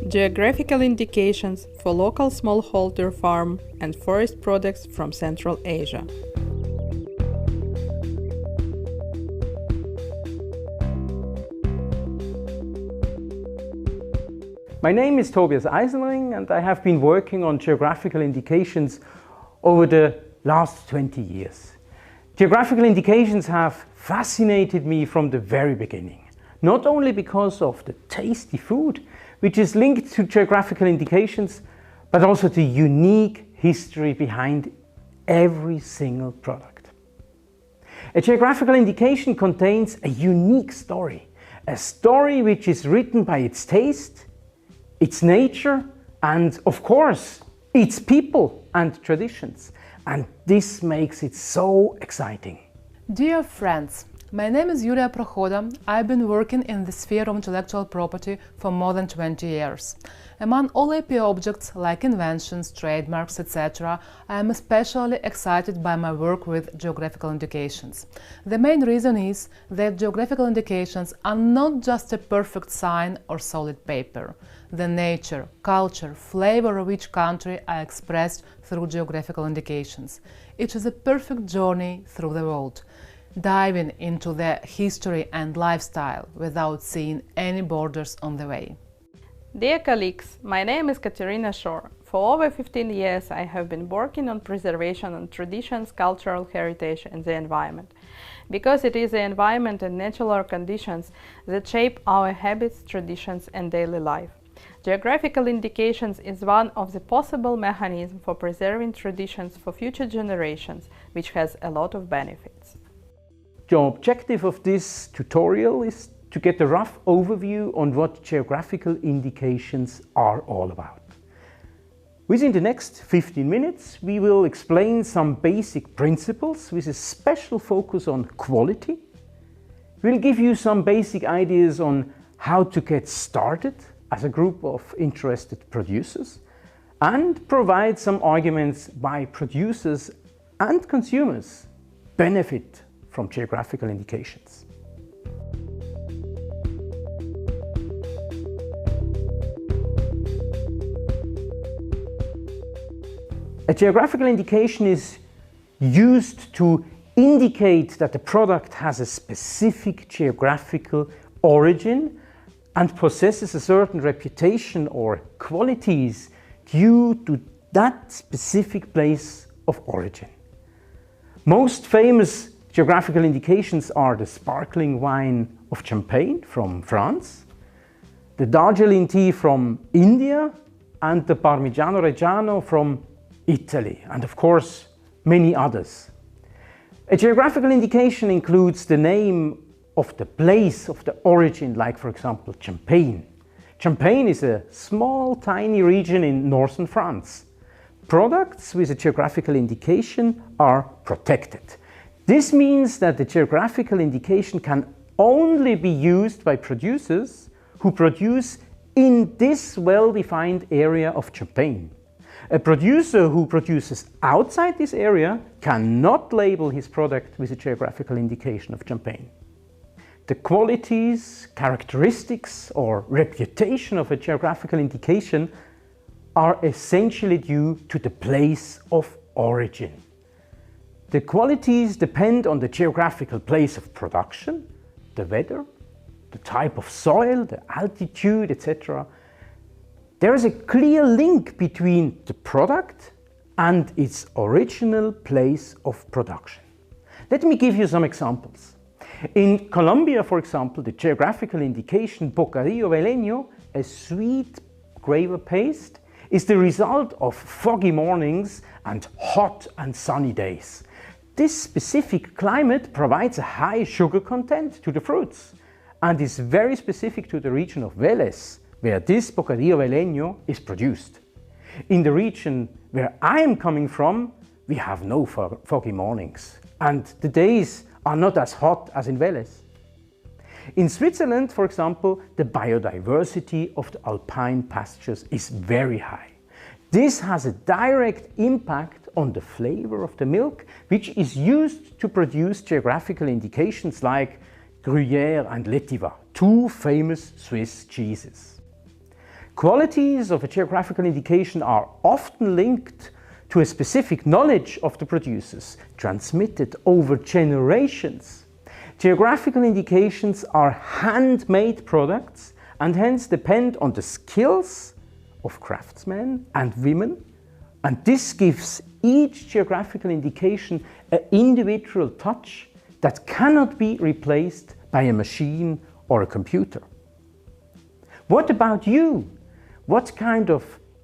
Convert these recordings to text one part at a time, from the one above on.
Geographical indications for local smallholder farm and forest products from Central Asia. My name is Tobias Eisenring and I have been working on geographical indications over the last 20 years. Geographical indications have fascinated me from the very beginning, not only because of the tasty food, which is linked to geographical indications, but also the unique history behind every single product. A geographical indication contains a unique story, a story which is written by its taste, its nature, and of course, its people and traditions. And this makes it so exciting. Dear friends, my name is Yulia Prohoda. I've been working in the sphere of intellectual property for more than 20 years. Among all IP objects like inventions, trademarks, etc., I am especially excited by my work with geographical indications. The main reason is that geographical indications are not just a perfect sign or solid paper. The nature, culture, flavor of each country are expressed through geographical indications. It is a perfect journey through the world, diving into the history and lifestyle without seeing any borders on the way. Dear colleagues, my name is Katerina Shor. For over 15 years I have been working on preservation and traditions, cultural heritage and the environment. Because it is the environment and natural conditions that shape our habits, traditions and daily life. Geographical indications is one of the possible mechanisms for preserving traditions for future generations, which has a lot of benefits. The objective of this tutorial is to get a rough overview on what geographical indications are all about. Within the next 15 minutes, we will explain some basic principles with a special focus on quality. We'll give you some basic ideas on how to get started as a group of interested producers and provide some arguments why producers and consumers benefit from geographical indications. A geographical indication is used to indicate that the product has a specific geographical origin and possesses a certain reputation or qualities due to that specific place of origin. Most famous geographical indications are the sparkling wine of Champagne from France, the Darjeeling tea from India, and the Parmigiano Reggiano from Italy, and of course many others. A geographical indication includes the name of the place of the origin, like for example Champagne. Champagne is a small tiny region in northern France. Products with a geographical indication are protected. This means that the geographical indication can only be used by producers who produce in this well-defined area of Champagne. A producer who produces outside this area cannot label his product with a geographical indication of Champagne. The qualities, characteristics or reputation of a geographical indication are essentially due to the place of origin. The qualities depend on the geographical place of production, the weather, the type of soil, the altitude, etc. There is a clear link between the product and its original place of production. Let me give you some examples. In Colombia, for example, the geographical indication Bocadillo Veleño, a sweet graver paste, is the result of foggy mornings and hot and sunny days. This specific climate provides a high sugar content to the fruits and is very specific to the region of Vélez, where this Bocadillo Veleño is produced. In the region where I am coming from, we have no foggy mornings and the days are not as hot as in Vélez. In Switzerland, for example, the biodiversity of the alpine pastures is very high. This has a direct impact on the flavor of the milk, which is used to produce geographical indications like Gruyère and L'Étiva, two famous Swiss cheeses. Qualities of a geographical indication are often linked to a specific knowledge of the producers, transmitted over generations. Geographical indications are handmade products and hence depend on the skills of craftsmen and women, and this gives each geographical indication an individual touch that cannot be replaced by a machine or a computer. What about you? What kind of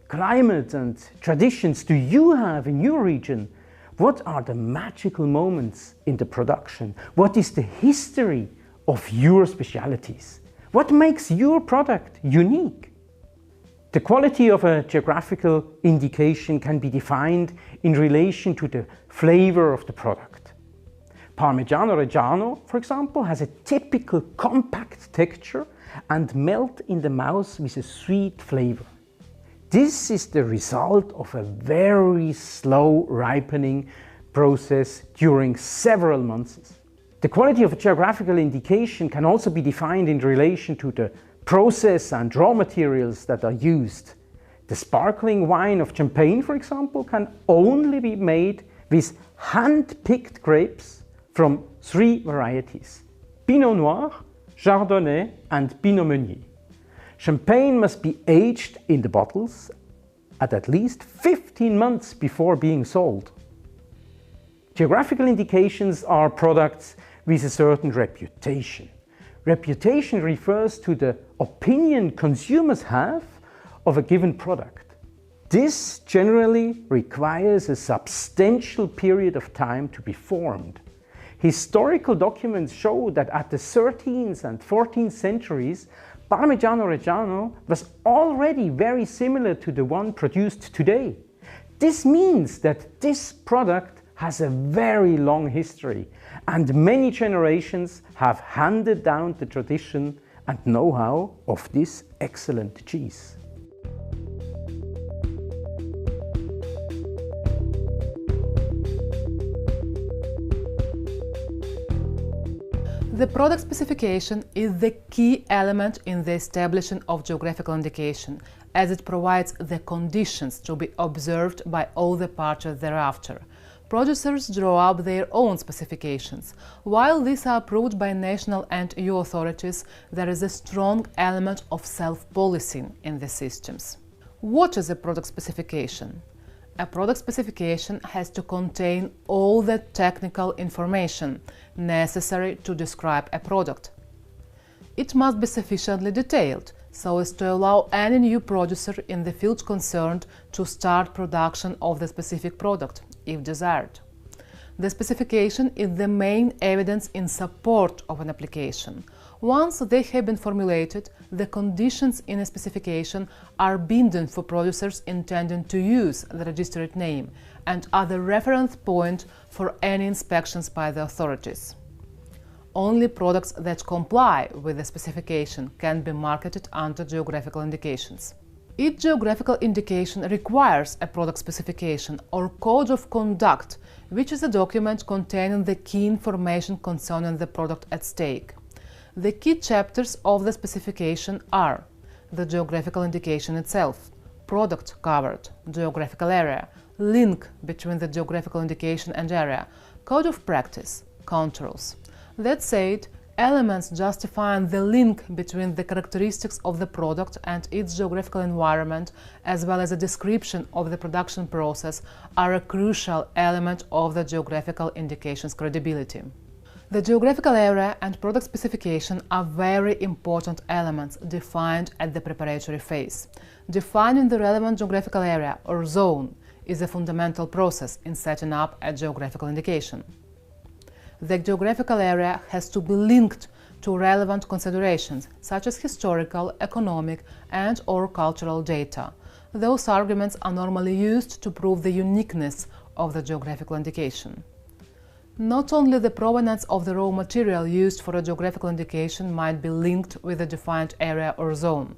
climate and traditions do you have in your region? What are the magical moments in the production? What is the history of your specialities? What makes your product unique? The quality of a geographical indication can be defined in relation to the flavor of the product. Parmigiano Reggiano, for example, has a typical compact texture and melt in the mouth with a sweet flavor. This is the result of a very slow ripening process during several months. The quality of a geographical indication can also be defined in relation to the process and raw materials that are used. The sparkling wine of Champagne, for example, can only be made with hand-picked grapes from 3 varieties: Pinot Noir, Chardonnay and Pinot Meunier. Champagne must be aged in the bottles at least 15 months before being sold. Geographical indications are products with a certain reputation. Reputation refers to the opinion consumers have of a given product. This generally requires a substantial period of time to be formed. Historical documents show that at the 13th and 14th centuries, Parmigiano Reggiano was already very similar to the one produced today. This means that this product has a very long history, and many generations have handed down the tradition and know-how of this excellent cheese. The product specification is the key element in the establishing of geographical indication, as it provides the conditions to be observed by all the parties thereafter. Producers draw up their own specifications. While these are approved by national and EU authorities, there is a strong element of self-policing in the systems. What is a product specification? A product specification has to contain all the technical information necessary to describe a product. It must be sufficiently detailed so as to allow any new producer in the field concerned to start production of the specific product, if desired. The specification is the main evidence in support of an application. Once they have been formulated, the conditions in a specification are binding for producers intending to use the registered name and are the reference point for any inspections by the authorities. Only products that comply with the specification can be marketed under geographical indications. Each geographical indication requires a product specification or code of conduct, which is a document containing the key information concerning the product at stake. The key chapters of the specification are the geographical indication itself, product covered, geographical area, link between the geographical indication and area, code of practice, controls. That said, elements justifying the link between the characteristics of the product and its geographical environment, as well as a description of the production process, are a crucial element of the geographical indication's credibility. The geographical area and product specification are very important elements defined at the preparatory phase. Defining the relevant geographical area or zone is a fundamental process in setting up a geographical indication. The geographical area has to be linked to relevant considerations such as historical, economic, and/or cultural data. Those arguments are normally used to prove the uniqueness of the geographical indication. Not only the provenance of the raw material used for a geographical indication might be linked with a defined area or zone.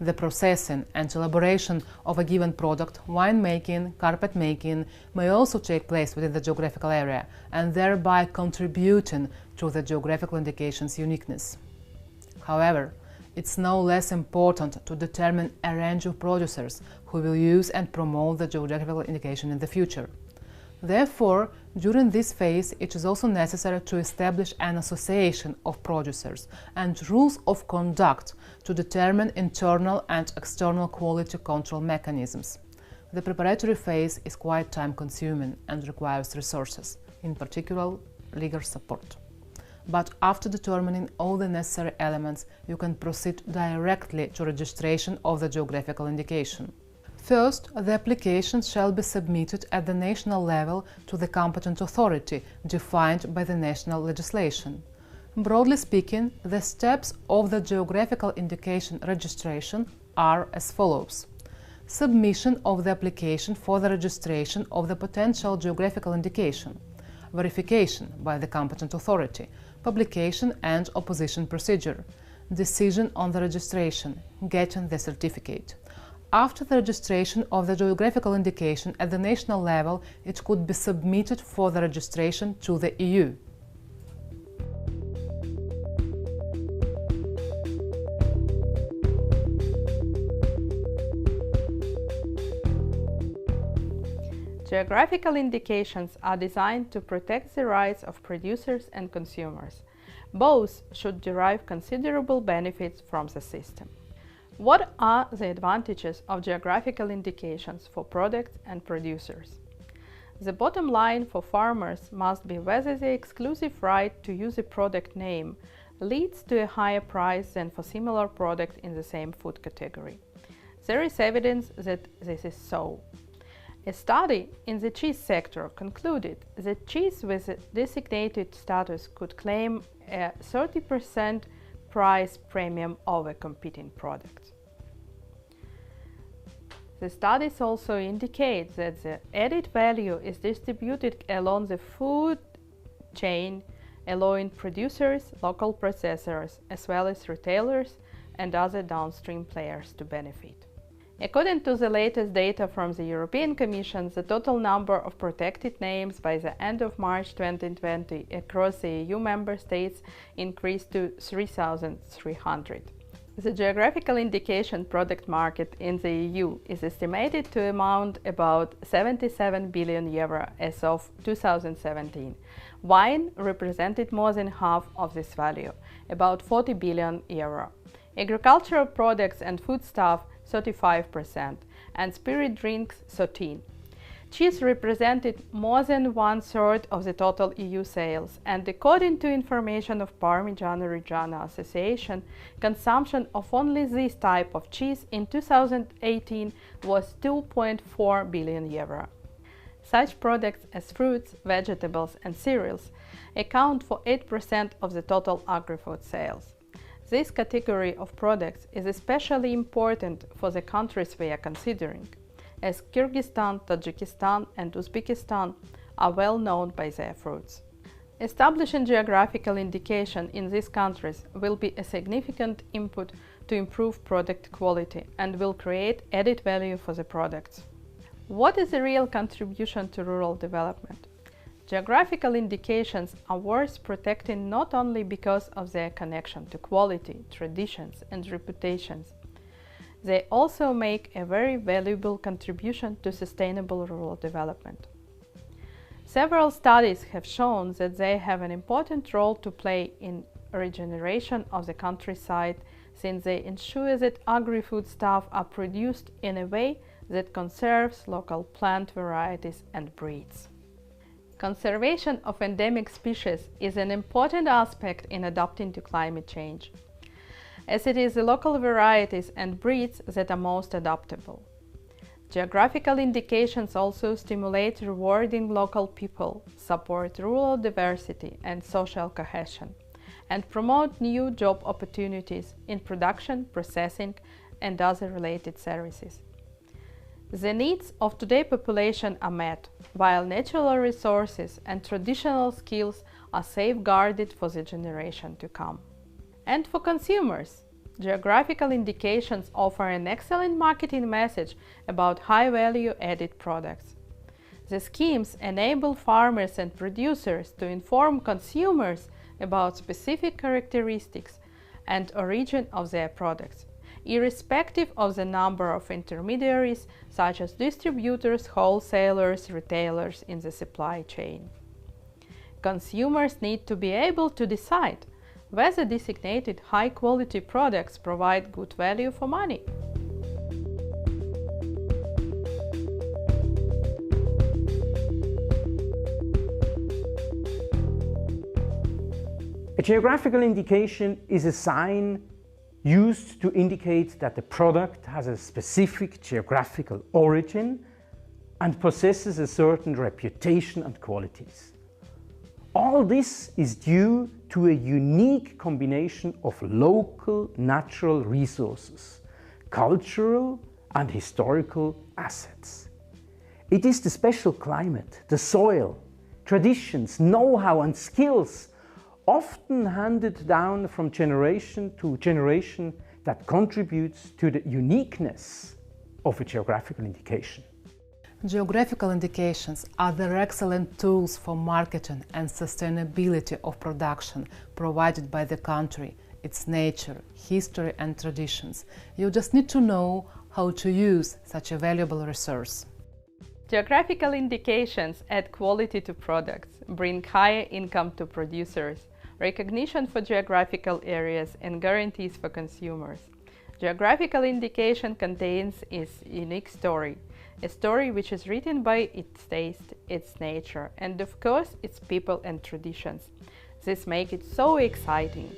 The processing and elaboration of a given product, winemaking, carpet making, may also take place within the geographical area and thereby contributing to the geographical indication's uniqueness. However, It's no less important to determine a range of producers who will use and promote the geographical indication in the future. Therefore, during this phase, it is also necessary to establish an association of producers and rules of conduct to determine internal and external quality control mechanisms. The preparatory phase is quite time-consuming and requires resources, in particular legal support. But after determining all the necessary elements, you can proceed directly to registration of the geographical indication. First, the application shall be submitted at the national level to the competent authority defined by the national legislation. Broadly speaking, the steps of the geographical indication registration are as follows: submission of the application for the registration of the potential geographical indication, verification by the competent authority, publication and opposition procedure, decision on the registration, getting the certificate. After the registration of the geographical indication at the national level, it could be submitted for the registration to the EU. Geographical indications are designed to protect the rights of producers and consumers. Both should derive considerable benefits from the system. What are the advantages of geographical indications for products and producers? The bottom line for farmers must be whether the exclusive right to use a product name leads to a higher price than for similar products in the same food category. There is evidence that this is so. A study in the cheese sector concluded that cheese with a designated status could claim a 30% price premium over competing products. The studies also indicate that the added value is distributed along the food chain, allowing producers, local processors, as well as retailers and other downstream players to benefit. According to the latest data from the European Commission, the total number of protected names by the end of March 2020 across the EU member states increased to 3,300. The geographical indication product market in the EU is estimated to amount about 77 billion euro as of 2017. Wine represented more than half of this value, about 40 billion euro. Agricultural products and foodstuff 35%, and spirit drinks 13%. Cheese represented more than 1/3 of the total EU sales, and according to information of Parmigiano-Reggiano Association, consumption of only this type of cheese in 2018 was 2.4 billion euro. Such products as fruits, vegetables, and cereals account for 8% of the total agri-food sales. This category of products is especially important for the countries we are considering, as Kyrgyzstan, Tajikistan, and Uzbekistan are well known by their fruits. Establishing geographical indication in these countries will be a significant input to improve product quality and will create added value for the products. What is the real contribution to rural development? Geographical indications are worth protecting not only because of their connection to quality, traditions, and reputations. They also make a very valuable contribution to sustainable rural development. Several studies have shown that they have an important role to play in regeneration of the countryside, since they ensure that agri-foodstuff are produced in a way that conserves local plant varieties and breeds. Conservation of endemic species is an important aspect in adapting to climate change, as it is the local varieties and breeds that are most adaptable. Geographical indications also stimulate rewarding local people, support rural diversity and social cohesion, and promote new job opportunities in production, processing, and other related services. The needs of today's population are met, while natural resources and traditional skills are safeguarded for the generation to come. And for consumers, geographical indications offer an excellent marketing message about high-value added products. The schemes enable farmers and producers to inform consumers about specific characteristics and origin of their products, irrespective of the number of intermediaries such as distributors, wholesalers, retailers in the supply chain. Consumers need to be able to decide whether designated high-quality products provide good value for money. A geographical indication is a sign used to indicate that the product has a specific geographical origin and possesses a certain reputation and qualities. All this is due to a unique combination of local natural resources, cultural and historical assets. It is the special climate, the soil, traditions, know-how and skills often handed down from generation to generation that contributes to the uniqueness of a geographical indication. Geographical indications are the excellent tools for marketing and sustainability of production provided by the country, its nature, history and traditions. You just need to know how to use such a valuable resource. Geographical indications add quality to products, bring higher income to producers, recognition for geographical areas and guarantees for consumers. Geographical indication contains its unique story, a story which is written by its taste, its nature, and of course its people and traditions. This makes it so exciting.